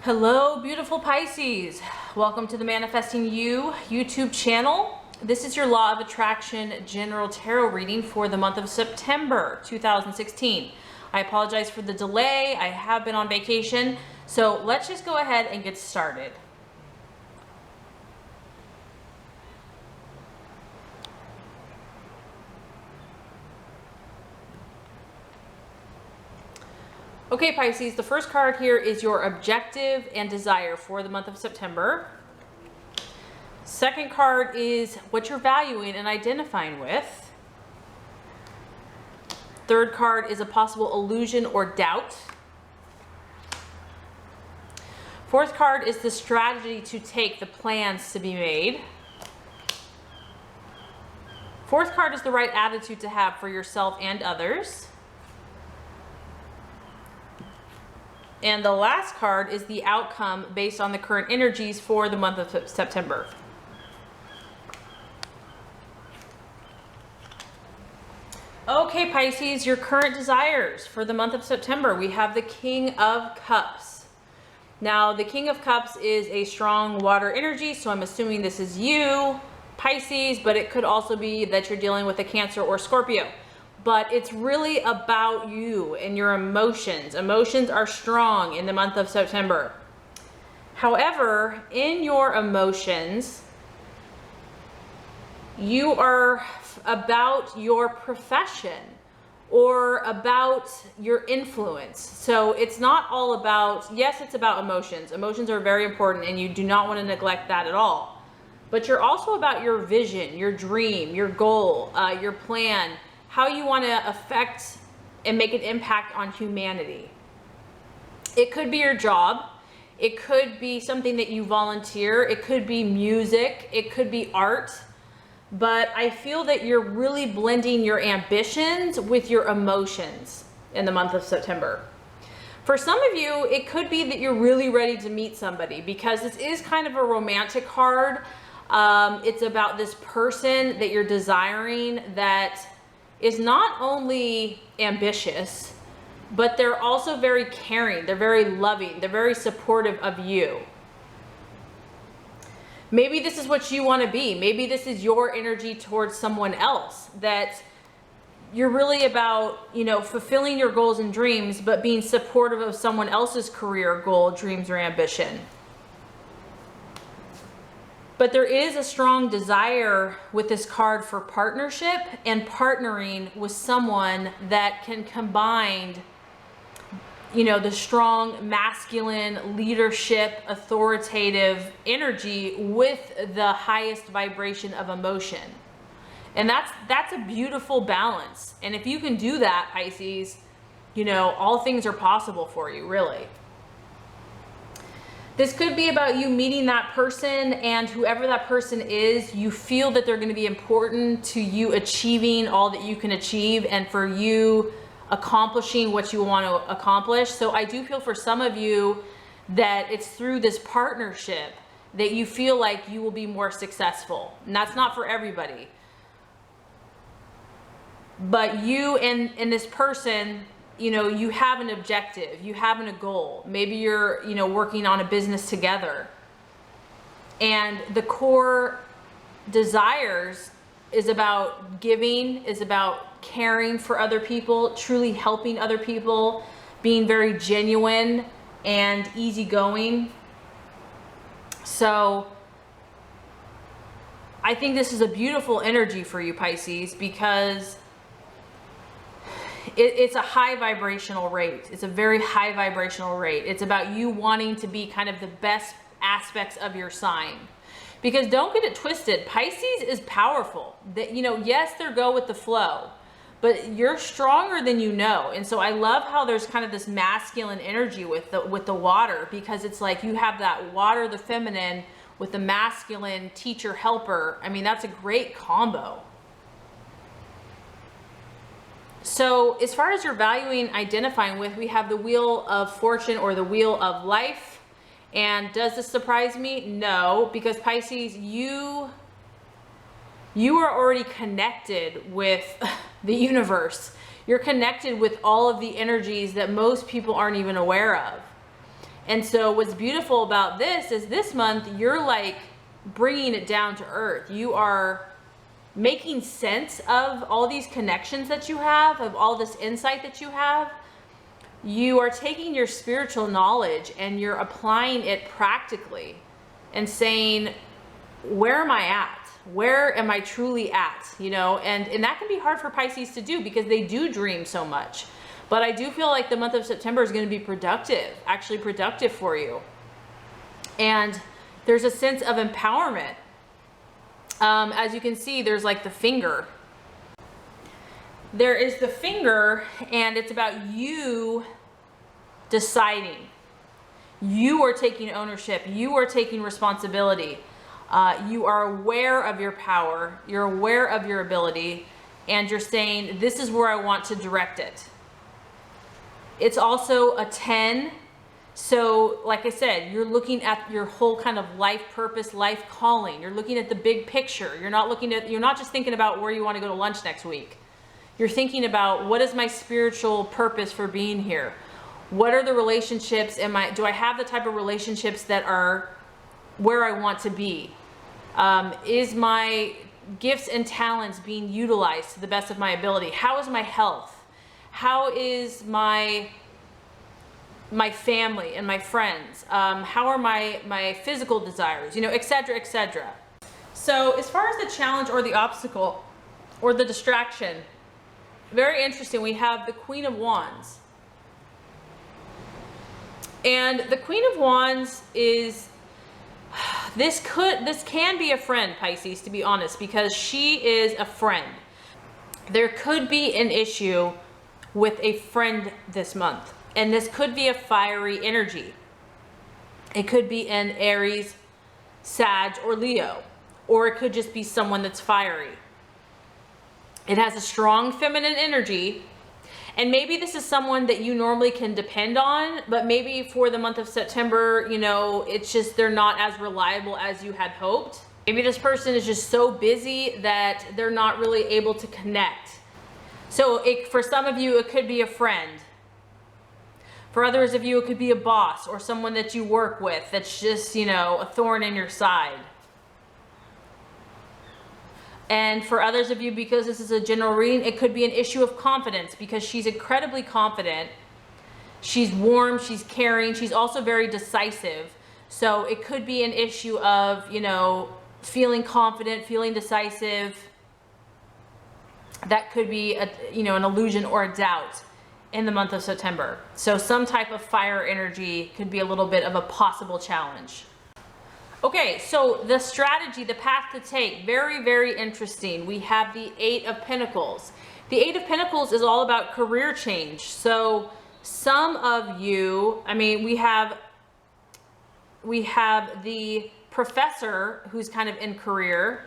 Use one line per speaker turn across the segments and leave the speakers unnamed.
Hello, beautiful Pisces. Welcome to the Manifesting You YouTube channel. This is your Law of Attraction General Tarot reading for the month of September 2016. I apologize for the delay. I have been on vacation. So let's just go ahead and get started. Okay, Pisces, the first card here is your objective and desire for the month of September. Second card is what you're valuing and identifying with. Third card is a possible illusion or doubt. Fourth card is the strategy to take, the plans to be made. Fourth card is the right attitude to have for yourself and others. And the last card is the outcome based on the current energies for the month of September. Okay, Pisces, your current desires for the month of September. We have the King of Cups. Now, the King of Cups is a strong water energy, so I'm assuming this is you, Pisces, but it could also be that you're dealing with a Cancer or Scorpio. But it's really about you and your emotions. Emotions are strong in the month of September. However, in your emotions, you are about your profession or about your influence. So it's not all about, yes, it's about emotions. Emotions are very important and you do not want to neglect that at all. But you're also about your vision, your dream, your goal, your plan, how you want to affect and make an impact on humanity. It could be your job. It could be something that you volunteer. It could be music. It could be art. But I feel that you're really blending your ambitions with your emotions in the month of September. For some of you, it could be that you're really ready to meet somebody because this is kind of a romantic card. It's about this person that you're desiring that is not only ambitious, but they're also very caring, they're very loving, they're very supportive of you. Maybe this is what you want to be. Maybe this is your energy towards someone else, that you're really about, fulfilling your goals and dreams, but being supportive of someone else's career goal, dreams, or ambition. But there is a strong desire with this card for partnership and partnering with someone that can combine, the strong masculine leadership, authoritative energy with the highest vibration of emotion. And that's a beautiful balance. And if you can do that, Pisces, all things are possible for you, really. This could be about you meeting that person, and whoever that person is, you feel that they're going to be important to you achieving all that you can achieve and for you accomplishing what you want to accomplish. So I do feel for some of you that it's through this partnership that you feel like you will be more successful. And that's not for everybody. But you and this person, you have an objective, you have a goal. Maybe you're, working on a business together. And the core desires is about giving, is about caring for other people, truly helping other people, being very genuine and easygoing. So I think this is a beautiful energy for you, Pisces, because it's a high vibrational rate. It's a very high vibrational rate. It's about you wanting to be kind of the best aspects of your sign. Because don't get it twisted, Pisces is powerful. That, yes, they're go with the flow, but you're stronger than you know. And so I love how there's kind of this masculine energy with the water, because it's like you have that water, the feminine, with the masculine teacher helper. I mean, that's a great combo. So as far as you're valuing, identifying with, we have the Wheel of Fortune or the Wheel of Life. And does this surprise me? No, because Pisces, you are already connected with the universe. You're connected with all of the energies that most people aren't even aware of. And so what's beautiful about this is this month, you're like bringing it down to earth. You are making sense of all these connections that you have, of all this insight that you have. You are taking your spiritual knowledge and you're applying it practically and saying, where am I at? Where am I truly at? You know, and that can be hard for Pisces to do because they do dream so much. But I do feel like the month of September is going to be productive, actually productive for you. And there's a sense of empowerment. As you can see, there's like the finger. There is the finger, and it's about you deciding. You are taking ownership. You are taking responsibility. You are aware of your power. You're aware of your ability, and you're saying, this is where I want to direct it. It's also a 10. So like I said, you're looking at your whole kind of life purpose, life calling. You're looking at the big picture. You're not just thinking about where you want to go to lunch next week. You're thinking about, what is my spiritual purpose for being here? What are the relationships? Do I have the type of relationships that are where I want to be? Is my gifts and talents being utilized to the best of my ability? How is my health? How is my family and my friends? How are my physical desires? You know, etc., etc. So as far as the challenge or the obstacle or the distraction, very interesting. We have the Queen of Wands. And the Queen of Wands is, this can be a friend, Pisces, to be honest, because she is a friend. There could be an issue with a friend this month, and this could be a fiery energy. It could be an Aries, Sag, or Leo, or it could just be someone that's fiery. It has a strong feminine energy. And maybe this is someone that you normally can depend on, but maybe for the month of September, you know, it's just they're not as reliable as you had hoped. Maybe this person is just so busy that they're not really able to connect. So for some of you, it could be a friend. For others of you, it could be a boss or someone that you work with that's just, you know, a thorn in your side. And for others of you, because this is a general reading, it could be an issue of confidence because she's incredibly confident. She's warm, she's caring, she's also very decisive. So it could be an issue of, you know, feeling confident, feeling decisive. That could be, you know, an illusion or a doubt in the month of September. So some type of fire energy could be a little bit of a possible challenge. Okay, so the strategy, the path to take, very, very interesting. We have the Eight of Pentacles. The Eight of Pentacles is all about career change. So some of you, I mean, we have the professor who's kind of in career,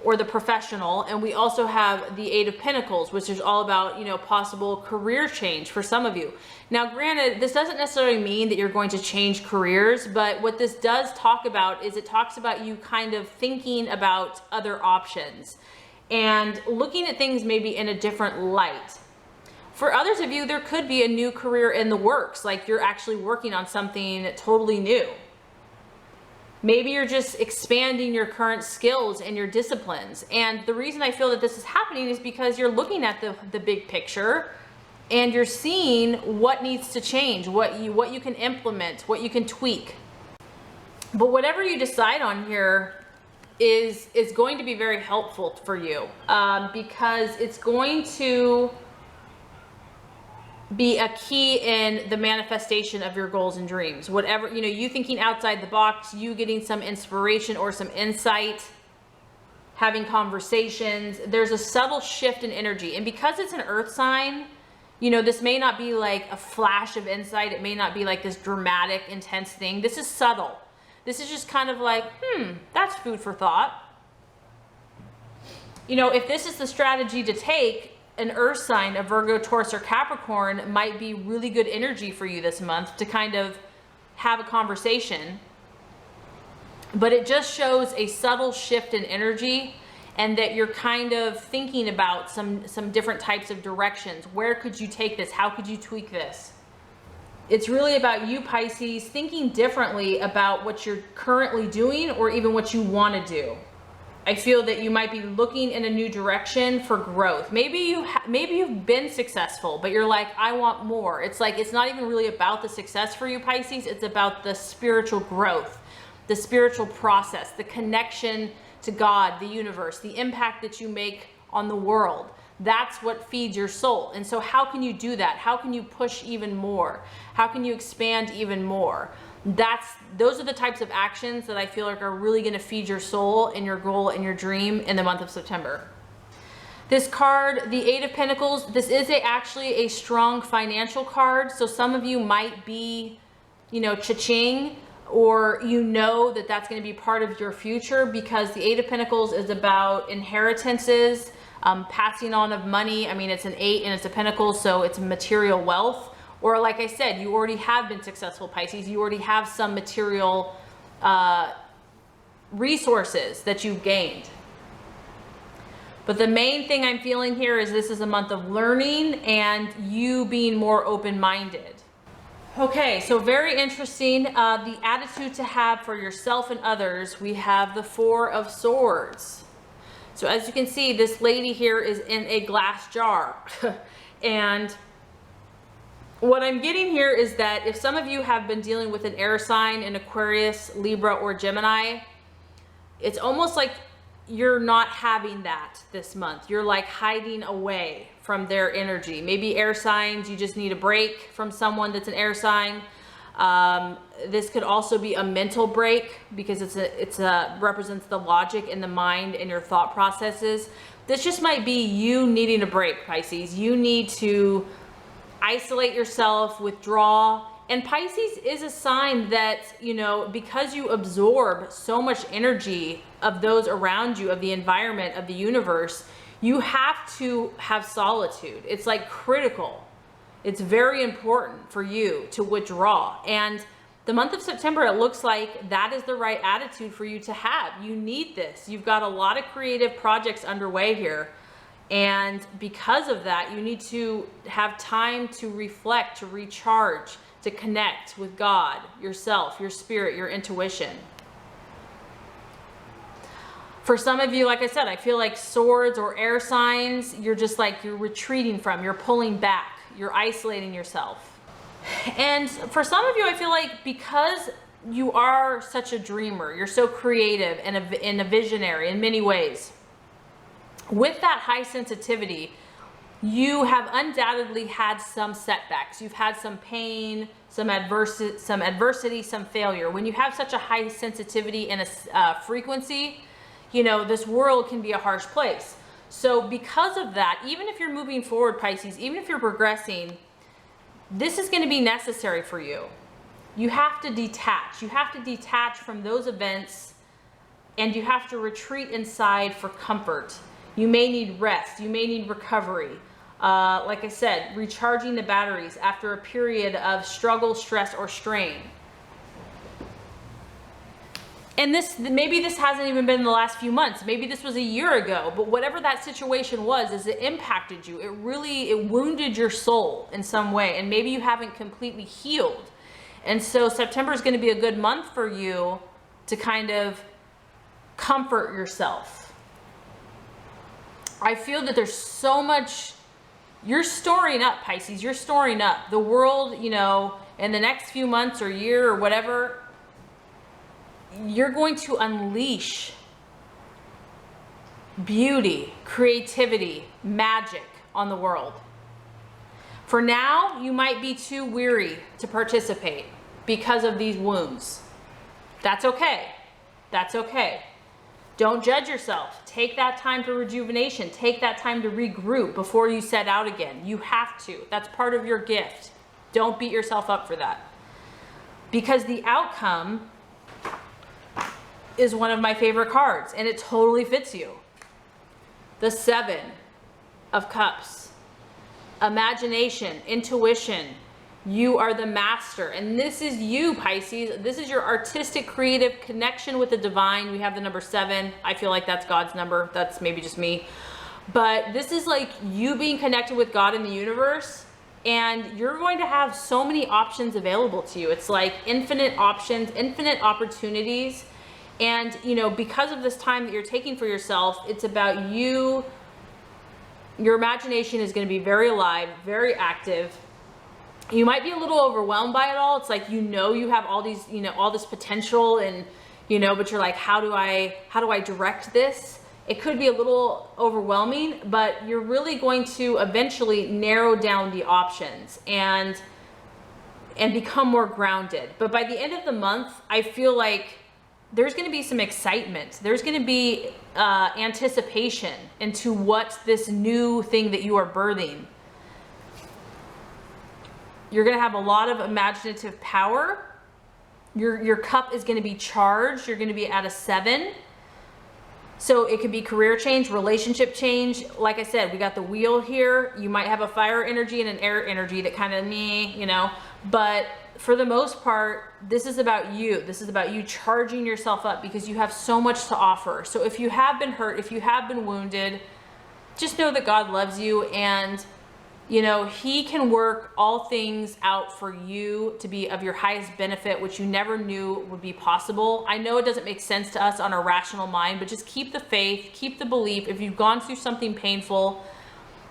or the professional, and we also have the Eight of Pentacles, which is all about, you know, possible career change for some of you. Now, granted, this doesn't necessarily mean that you're going to change careers, but what this does talk about is it talks about you kind of thinking about other options and looking at things maybe in a different light. For others of you, there could be a new career in the works, like you're actually working on something totally new. Maybe you're just expanding your current skills and your disciplines. And the reason I feel that this is happening is because you're looking at the big picture and you're seeing what needs to change, what you can implement, what you can tweak. But whatever you decide on here is going to be very helpful for you because it's going to be a key in the manifestation of your goals and dreams. Whatever, you know, you thinking outside the box, you getting some inspiration or some insight, having conversations. There's a subtle shift in energy. And because it's an earth sign, you know, this may not be like a flash of insight. It may not be like this dramatic, intense thing. This is subtle. This is just kind of like, that's food for thought. You know, if this is the strategy to take, an earth sign, a Virgo, Taurus, or Capricorn might be really good energy for you this month to kind of have a conversation. But it just shows a subtle shift in energy and that you're kind of thinking about some different types of directions. Where could you take this? How could you tweak this? It's really about you, Pisces, thinking differently about what you're currently doing or even what you want to do. I feel that you might be looking in a new direction for growth. Maybe you've been successful, but you're like, I want more. It's like, it's not even really about the success for you, Pisces. It's about the spiritual growth, the spiritual process, the connection to God, the universe, the impact that you make on the world. That's what feeds your soul. And so how can you do that? How can you push even more? How can you expand even more? Those are the types of actions that I feel like are really going to feed your soul and your goal and your dream in the month of September. This card, the Eight of Pentacles, this is actually a strong financial card. So some of you might be, cha-ching, or that that's going to be part of your future, because the Eight of Pentacles is about inheritances, passing on of money. I mean, it's an 8 and it's a pentacle, so it's material wealth. Or like I said, you already have been successful, Pisces. You already have some material resources that you've gained. But the main thing I'm feeling here is this is a month of learning and you being more open-minded. Okay, so very interesting. The attitude to have for yourself and others, we have the Four of Swords. So as you can see, this lady here is in a glass jar. And what I'm getting here is that if some of you have been dealing with an air sign, an Aquarius, Libra, or Gemini, it's almost like you're not having that this month. You're like hiding away from their energy. Maybe air signs, you just need a break from someone that's an air sign. This could also be a mental break because it's represents the logic in the mind and your thought processes. This just might be you needing a break, Pisces. You need to isolate yourself, withdraw. And Pisces is a sign that, because you absorb so much energy of those around you, of the environment, of the universe, you have to have solitude. It's like critical. It's very important for you to withdraw. And the month of September, it looks like that is the right attitude for you to have. You need this. You've got a lot of creative projects underway here. And because of that, you need to have time to reflect, to recharge, to connect with God, yourself, your spirit, your intuition. For some of you, like I said, I feel like swords or air signs, you're retreating from, you're pulling back, you're isolating yourself. And for some of you, I feel like because you are such a dreamer, you're so creative and a visionary in many ways, with that high sensitivity, you have undoubtedly had some setbacks. You've had some pain, some adversity, some failure. When you have such a high sensitivity and a frequency, this world can be a harsh place. So because of that, even if you're moving forward, Pisces, even if you're progressing, this is going to be necessary for you. You have to detach. You have to detach from those events, and you have to retreat inside for comfort. You may need rest. You may need recovery. Like I said, recharging the batteries after a period of struggle, stress, or strain. And maybe this hasn't even been in the last few months. Maybe this was a year ago. But whatever that situation was, it impacted you. It wounded your soul in some way. And maybe you haven't completely healed. And so September is going to be a good month for you to kind of comfort yourself. I feel that there's so much, you're storing up, Pisces, you're storing up. The world, in the next few months or year or whatever, you're going to unleash beauty, creativity, magic on the world. For now, you might be too weary to participate because of these wounds. That's okay. That's okay. Don't judge yourself. Take that time for rejuvenation. Take that time to regroup before you set out again. You have to. That's part of your gift. Don't beat yourself up for that. Because the outcome is one of my favorite cards, and it totally fits you. The Seven of Cups. Imagination, intuition. You are the master, and this is you, Pisces. This is your artistic, creative connection with the divine. We have the number 7. I feel like that's God's number. That's maybe just me. But this is like you being connected with God in the universe and you're going to have so many options available to you. It's like infinite options, infinite opportunities. And, you know, because of this time that you're taking for yourself, it's about you. Your imagination is going to be very alive, very active. You might be a little overwhelmed by it all. It's like, you know, you have all these, you know, all this potential, and, you know, but you're like, how do I direct this? It could be a little overwhelming, but you're really going to eventually narrow down the options and become more grounded. But by the end of the month, I feel like there's going to be some excitement. There's going to be anticipation into what this new thing that you are birthing. You're going to have a lot of imaginative power. Your cup is going to be charged. You're going to be at a 7. So it could be career change, relationship change. Like I said, we got the wheel here. You might have a fire energy and an air energy that kind of you know, but for the most part, this is about you. This is about you charging yourself up because you have so much to offer. So if you have been hurt, if you have been wounded, just know that God loves you, and you know, He can work all things out for you to be of your highest benefit, which you never knew would be possible. I know it doesn't make sense to us on our rational mind, but just keep the faith, keep the belief. If you've gone through something painful,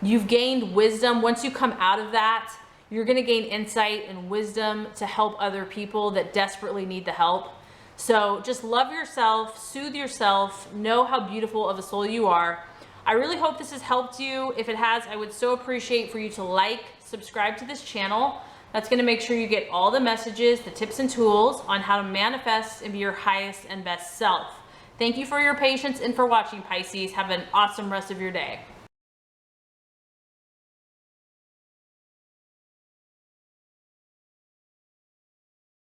you've gained wisdom. Once you come out of that, you're going to gain insight and wisdom to help other people that desperately need the help. So just love yourself, soothe yourself, know how beautiful of a soul you are. I really hope this has helped you. If it has, I would so appreciate for you to like, subscribe to this channel. That's going to make sure you get all the messages, the tips and tools on how to manifest and be your highest and best self. Thank you for your patience and for watching, Pisces. Have an awesome rest of your day.